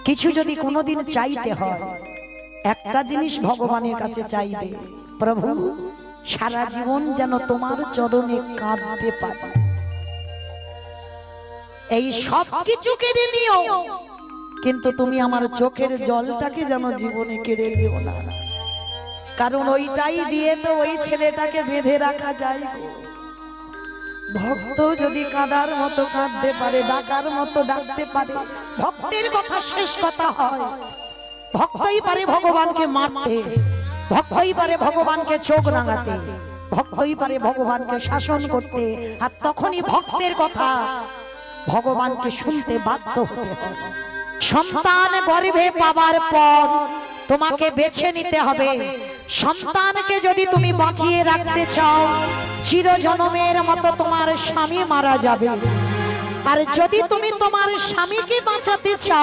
কিছু যদি কোনোদিন চাইতে হয় একটা জিনিস ভগবানের কাছে চাইবে, প্রভু সারা জীবন যেন তোমার চরণে কাঁদতে পারি। এই সব কিছু কেড়ে নিও, কিন্তু তুমি আমার চোখের জলটাকে যেন জীবনে কেড়ে নিও না, কারণ ওইটাই দিয়ে তো ওই ছেলেটাকে বেঁধে রাখা যায়। ভক্ত যদি কাঁদার মতো কাঁদতে পারে, ডাকার মতো ডাকতে পারে, ভক্তের কথা শেষ কথা হয়। ভক্তই পারে ভগবানকে মারতে, ভক্তই পারে ভগবানকে চোখ রাঙাতে, ভক্তই পারে ভগবানকে শাসন করতে, আর তখনই ভক্তের কথা ভগবানকে শুনতে বাধ্য হতে হয়। সন্তান গর্ভে পাবার পর তোমাকে বেছে নিতে হবে। সন্তানকে যদি তুমি বাঁচিয়ে রাখতে চাও, চিরজনমের মতো তোমার স্বামী মারা যাবে। আর যদি তুমি তোমার স্বামীকে বাঁচাতে চাও,